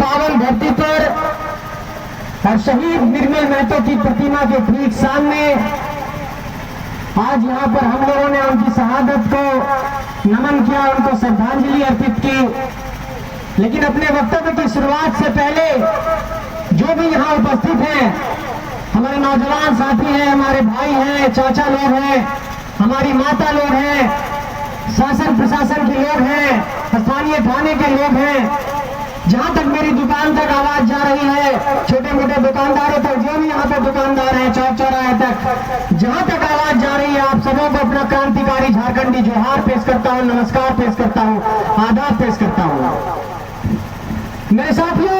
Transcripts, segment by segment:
पावन धरती पर और शहीद निर्मल महतो की प्रतिमा के ठीक सामने आज यहाँ पर हम लोगों ने उनकी शहादत को नमन किया, उनको श्रद्धांजलि अर्पित की। लेकिन अपने वक्तव्य की शुरुआत से पहले जो भी यहाँ उपस्थित हैं, हमारे नौजवान साथी हैं, हमारे भाई हैं, चाचा लोग हैं, हमारी माता लोग हैं, शासन प्रशासन के लोग हैं, स्थानीय थाने के लोग हैं, जहां तक मेरी दुकान तक आवाज जा रही है, छोटे मोटे दुकानदारों तक, जो भी यहाँ पे दुकानदार हैं, चौक चौराहे तक, जहां तक आवाज जा रही है, आप सबों को अपना क्रांतिकारी झारखंडी जोहार पेश करता हूँ, नमस्कार पेश करता हूँ, आदाब पेश करता हूँ। मेरे साथियों,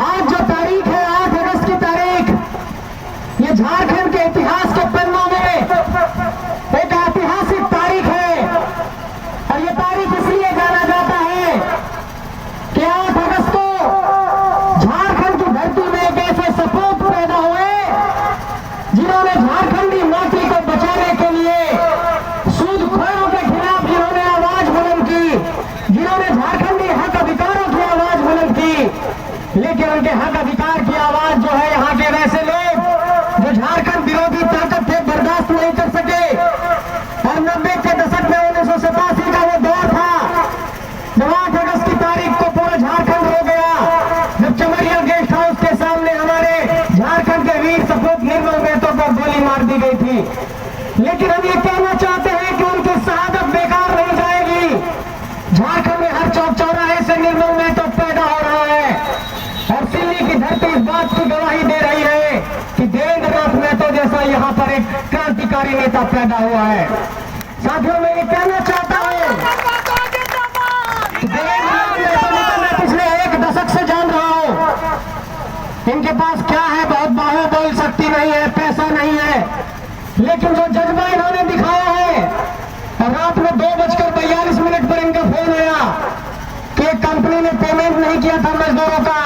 आज जो तारीख है 8 अगस्त की तारीख, ये झारखंड के इतिहास के पन्नों में एक ऐतिहासिक तारीख है। और ये तारीख इसलिए जाना जाता है कि 8 अगस्त को झारखंड की धरती में एक ऐसे सपूत पैदा हुए जिन्होंने झारखंडी माटी को बचाने के लिए सूदखोरों के खिलाफ जिन्होंने आवाज बुलंद की, जिन्होंने झारखंडी हक अधिकारों की आवाज बुलंद की। लेकिन उनके हक अधिकार की आवाज जो है यहाँ के वैसे लोग जो झारखंड विरोधी ताकत थे बर्दाश्त नहीं कर सके। और 90 के दशक में 1987 का वो दौर था जब 8 अगस्त की तारीख को पूरा झारखंड हो गया, जब चमरिया गेस्ट हाउस के सामने हमारे झारखंड के वीर सपूत निर्मल महतो को गोली मार दी गई थी। लेकिन हम ये कहना चाहते हैं कि उनकी शहादत बेकार नहीं जाएगी। झारखंड में हर चौक चौराहे से निर्मल महतो पैदा हो रहा है और सिल्ली की धरती इस बात की गवाही दे रही है कि देवेंद्र नाथ महतो जैसा यहाँ पर एक क्रांतिकारी नेता पैदा हुआ है। साथियों, मैं ये कहना चाहता हूँ देवेंद्र नाथ महतो को मैं पिछले 1 दशक से जान रहा हूँ। इनके पास क्या है, बहुत बाहुबल शक्ति नहीं है, पैसा नहीं है, लेकिन जो जज्बा इन्होंने दिखाया है। रात में 2:42 पर इनका फोन आया कि एक कंपनी ने पेमेंट नहीं किया था मजदूरों का,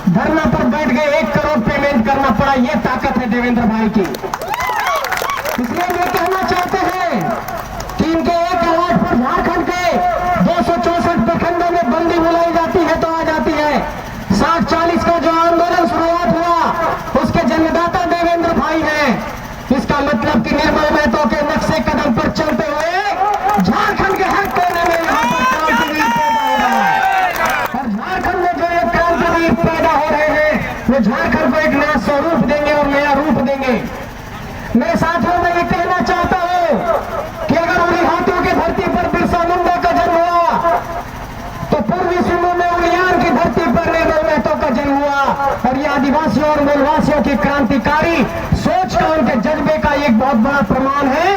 धरना पर बैठ गए, 1 करोड़ पेमेंट करना पड़ा। ये ताकत है देवेंद्र भाई की। इसलिए ये कहना चाहते हैं कि इनके एक आवाज पर झारखंड के 264 प्रखंडों में बंदी बुलाई जाती है तो आ जाती है। 60-40 का जो आंदोलन शुरुआत हुआ उसके जन्मदाता देवेंद्र भाई हैं। इसका मतलब कि निर्मल महतो के नक्शे कदम पर चलते हुए झारखंड के हर कोने में यहाँ पर क्रांतिवीर पैदा हो रहा है। और झारखंड में जो एक क्रांतिवीर पैदा हो रहे हैं वो झारखंड को एक नया स्वरूप देंगे और नया रूप देंगे। मेरे साथियों, मैं ये कहना चाहता हूँ कि अगर उलिहातों की धरती पर बिरसा मुंडा का जन्म हुआ तो पूर्वी सिंहभूम में उलियान की धरती पर निर्मल महतो का जन्म हुआ। और ये आदिवासियों और मूलवासियों की क्रांतिकारी सोच का, उनके जज्बे का एक बहुत बड़ा प्रमाण है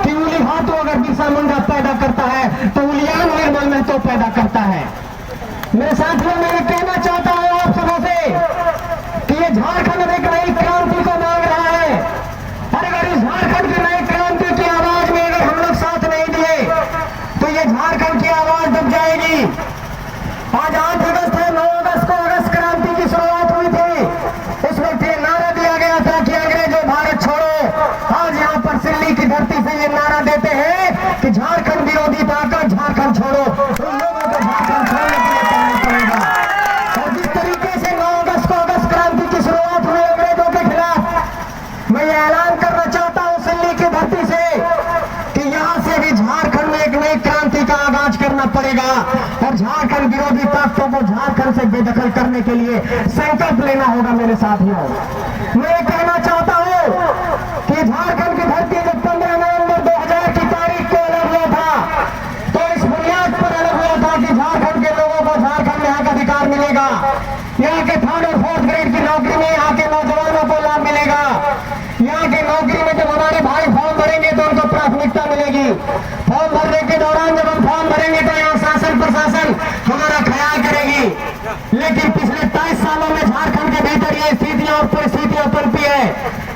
कि उलिहातों अगर बिरसा मुंडा पैदा करता है तो उलियान निर्मल महतो पैदा करता है। मेरे साथियों, मैं ये कहना चाहता हूँ आप सबों से कि ये झारखंड एक नई क्रांति को मांग रहा है। और अगर इस झारखंड की नई क्रांति की आवाज में अगर हम लोग साथ नहीं दिए तो ये झारखंड की आवाज दब जाएगी। आज 8 अगस्त है, 9 अगस्त को अगस्त क्रांति की शुरुआत हुई थी। उस वक्त ये नारा दिया गया था कि अंग्रेजों भारत छोड़ो। आज यहाँ पर सिल्ली की धरती से ये नारा देते हैं कि झारखंड विरोधी ताकत झारखंड छोड़ो। उन लोगों को झारखंड छोड़ने के लिए करना पड़ेगा। और जिस तरीके से 9 अगस्त को अगस्त क्रांति की शुरुआत हुई अंग्रेजों के खिलाफ, मैं ये ऐलान करना चाहता हूँ सिल्ली की धरती से कि यहाँ से भी झारखंड में एक नई क्रांति का आगाज करना पड़ेगा और झारखंड विरोधी ताकतों को झारखंड से बेदखल करने के लिए संकल्प लेना होगा। मेरे साथियों, मैं ये कहना चाहता हूँ कि झारखंड की धरती जब 15 नवंबर 2000 की तारीख को अलग हुआ था तो इस बुनियाद पर अलग हुआ था कि झारखंड के लोगों को झारखंड में हक अधिकार मिलेगा। यहाँ के 3rd और 4th ग्रेड की नौकरी में यहाँ के नौजवानों को लाभ मिलेगा। यहाँ के नौकरी में जब हमारे भाई फॉर्म भरेंगे तो उनको प्राथमिकता मिलेगी। फॉर्म भरने के दौरान जब हम फॉर्म भरेंगे तो यहाँ शासन प्रशासन हमारा ख्याल करेगी। लेकिन पिछले 23 सालों में झारखंड के भीतर ये स्थितियां और परिस्थितियां पनपी है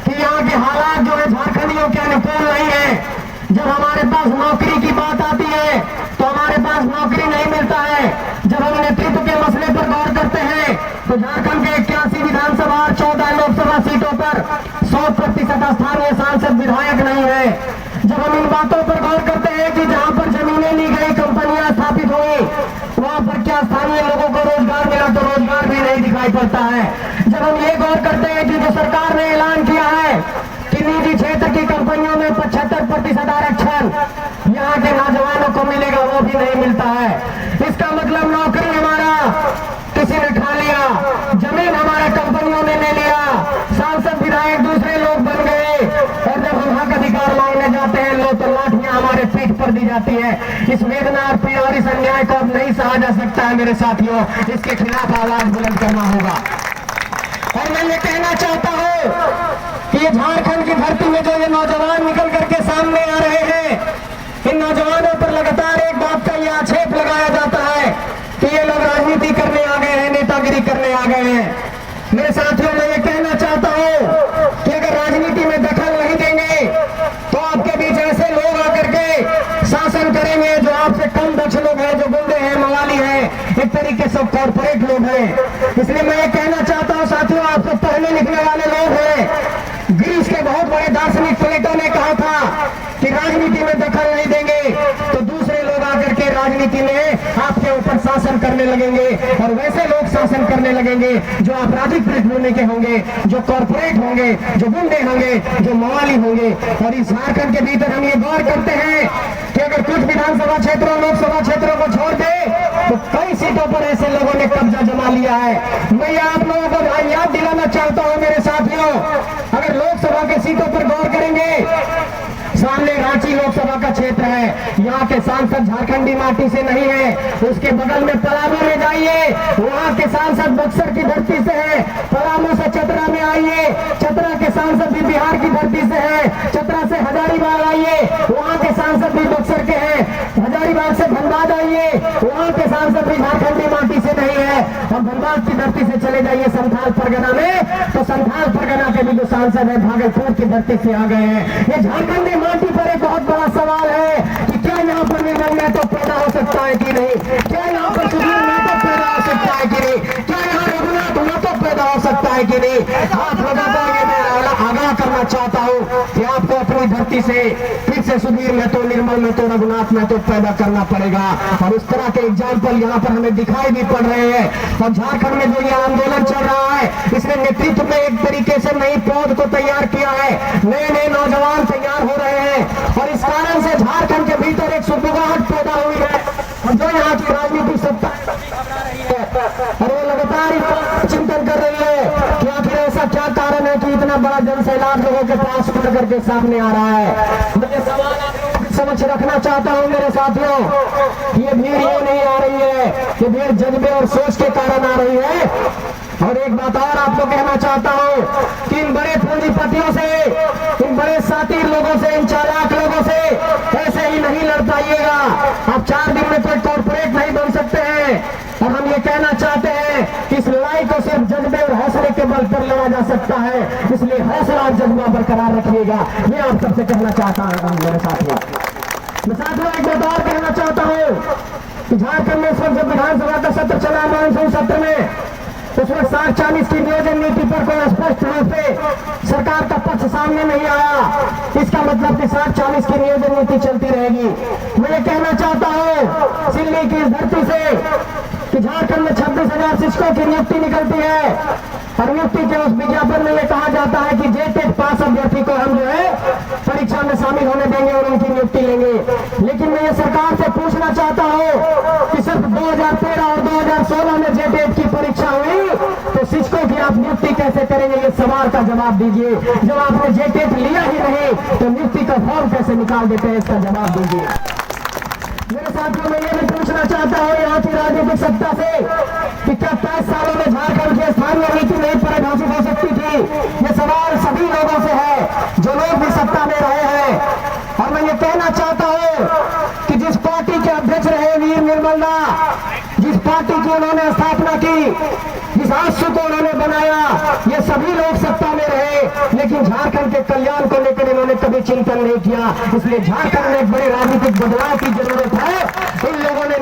कि यहाँ के हालात जो है झारखंडियों के अनुकूल नहीं है। जब हमारे पास नौकरी की बात आती है तो हमारे पास नौकरी नहीं मिलता है। जब हम नेतृत्व के मसले पर गौर करते हैं तो झारखंड के 81 विधानसभा और 14 लोकसभा सीटों पर 100% स्थानीय सांसद विधायक नहीं है। जब हम इन बातों पर गौर करते हैं कि जहां पर जमीनें ली गई, कंपनियां स्थापित हुई, वहां पर क्या स्थानीय लोगों को रोजगार मिला तो रोजगार भी नहीं दिखाई पड़ता है। जब हम ये गौर करते हैं कि जो सरकार ने ऐलान किया है कि निजी क्षेत्र की कंपनियों में 75% आरक्षण यहाँ के नौजवानों को मिलेगा, वो भी नहीं मिलता है। इसका मतलब नौकरी हमारा किसी ने खा लिया, जमीन हमारे कंपनियों ने ले लिया, सांसद विधायक दूसरे लोग बन गए, और जब हम हक अधिकार मांगने जाते हैं लोग तो लाठियां हमारे पीठ पर दी जाती है। इस वेदना और पीड़ा और इस अन्याय को अब नहीं सहा जा सकता है मेरे साथियों, इसके खिलाफ आवाज बुलंद करना होगा। और मैं ये कहना चाहता हूँ कि ये झारखंड की धरती में जो ये नौजवान निकल करके सामने आ रहे हैं, इन नौजवानों पर लगातार एक बात का ये आक्षेप लगाया जाता है कि ये लोग राजनीति करने आ गए हैं, नेतागिरी करने आ गए हैं। मेरे साथियों, मैं ये कहना चाहता हूँ कि अगर राजनीति में दखल नहीं देंगे तो आपके बीच ऐसे लोग आकर के शासन करेंगे जो आपसे कम दक्ष लोग हैं, जो गुंडे हैं, मवाली हैं, एक तरीके से कॉर्पोरेट लोग हैं। इसलिए मैं ये कहना चाहता हूँ साथियों, आपसे पढ़ने लिखने वाले लोग हैं। ग्रीस के बहुत बड़े दार्शनिक प्लेटो ने कहा था कि राजनीति में दखल नहीं देंगे तो दूसरे लोग आकर के राजनीति में आपके ऊपर शासन करने लगेंगे, और वैसे लोग शासन करने लगेंगे जो आपराधिक पृष्ठभूमि के होंगे, जो कॉर्पोरेट होंगे, जो गुंडे होंगे, जो मवाली होंगे। और इस झारखंड के भीतर हम ये गौर करते हैं कि अगर कुछ विधानसभा क्षेत्रों, लोकसभा क्षेत्रों को छोड़ दे तो कई सीटों पर ऐसे लोगों ने कब्जा जमा लिया है। मैं आप लोगों को याद दिलाना चाहता हूं मेरे साथियों, अगर लोकसभा के सीटों पर गौर करेंगे, सामने रांची लोकसभा का क्षेत्र है, यहाँ के सांसद झारखंडी माटी से नहीं है। उसके बगल में पलामू में जाइए, वहाँ के सांसद बक्सर की धरती से है। पलामू से चतरा में आइए, चतरा के सांसद भी बिहार की धरती से है। चतरा से हजारीबाग आइए, वहाँ के सांसद भी बक्सर के हैं। हजारीबाग से धनबाद आइए, वहाँ के सांसद भी झारखंडी माटी से नहीं है। और धनबाद की धरती से चले जाइए संथाल परगना में, तो संथाल परगना के भी जो सांसद है भागलपुर की धरती से आ गए हैं। ये झारखंडी माटी पर एक बहुत बड़ा सवाल है कि क्या यहाँ पर निर्मल महतो पैदा हो सकता है कि नहीं, क्या यहाँ पर सुधीर महतो पैदा हो सकता है कि नहीं, क्या यहाँ रघुनाथ महतो पैदा हो सकता है कि नहीं। आप लगातार ये मैं आगाह करना चाहता हूँ कि आपको अपनी धरती से फिर से सुधीर महतो, निर्मल महतो, रघुनाथ महतो पैदा करना पड़ेगा। और उस तरह के एग्जाम्पल यहाँ पर हमें दिखाई भी पड़ रहे हैं। और झारखंड में जो ये आंदोलन चल रहा है, इसने नेतृत्व में एक तरीके से नई पौध को तैयार किया है, नए नए नौजवान तैयार हो रहे हैं। और इस कारण से झारखंड के भीतर एक सुगबुगाहट पैदा हुई है, और जो यहाँ की राजनीतिक सत्ता और वो लगातार चिंतन कर रही है कि आखिर ऐसा क्या कारण है कि इतना बड़ा जनसैलाब लोगों के पास उठ करके सामने आ रहा है। मुझे सवाल आप समझ रखना चाहता हूँ मेरे साथियों, ये भीड़ ये नहीं आ रही है, ये भीड़ जज्बे और सोच के कारण आ रही है। और एक बात और आपको कहना चाहता हूँ कि इन बड़े पूंजीपतियों से, इन बड़े साथी लोगों से, इन चालाक लोगों से ऐसे ही नहीं लड़ पाइएगा। आप 4 दिन में कोई कॉर्पोरेट नहीं बन सकते हैं। और हम ये कहना चाहते हैं कि इस लड़ाई को सिर्फ जज्बे और हौसले के बल पर लड़ा जा सकता है, इसलिए हौसला और जज्बा बरकरार रखिएगा, ये आप सबसे कहना चाहता हूँ मेरे साथियों। मैं साथियों एक बात और कहना चाहता हूँ कि झारखंड में इस वक्त जब विधानसभा का सत्र चला, मानसून सत्र में, उस वक्त 60-40 की नियोजन नीति पर कोई स्पष्ट रूप से सरकार का पक्ष सामने नहीं आया। इसका मतलब कि 60-40 की नियोजन नीति चलती रहेगी। मैं ये कहना चाहता हूँ सिल्ली की इस धरती से कि झारखंड में 26,000 शिक्षकों की नियुक्ति निकलती है, और नियुक्ति के उस विज्ञापन में ये कहा जाता है कि जेटेट पास अभ्यर्थी को हम जो है परीक्षा में शामिल होने देंगे और उनकी नियुक्ति लेंगे। लेकिन मैं ये सरकार से पूछना चाहता हूँ कि सिर्फ 2013 और 2016 में जेटेट की परीक्षा हुई तो शिक्षकों की आप नियुक्ति कैसे करेंगे, ये सवाल का जवाब दीजिए। जब आपने जेटेट लिया ही नहीं तो नियुक्ति का फॉर्म कैसे निकाल देते हैं, इसका जवाब दीजिए। मेरे साथियों मैं ये भी पूछना चाहता हूँ यहाँ की राजनीतिक सत्ता से कि क्या 5 सालों में झारखंड की स्थानीय नीति नहीं परिभाषित हो सकती थी। ये सवाल सभी लोगों से है जो लोग भी सत्ता में रहे हैं। और मैं ये कहना चाहता हूँ कि जिस पार्टी के अध्यक्ष रहे वीर निर्मल दा, जिस पार्टी की उन्होंने स्थापना की, जिस आंसू को उन्होंने बनाया, ये सभी लोग सत्ता में रहे, लेकिन झारखंड के कल्याण को लेकर इन्होंने कभी चिंतन नहीं किया। इसलिए झारखंड में एक बड़े राजनीतिक बदलाव की जरूरत है। इन लोगों ने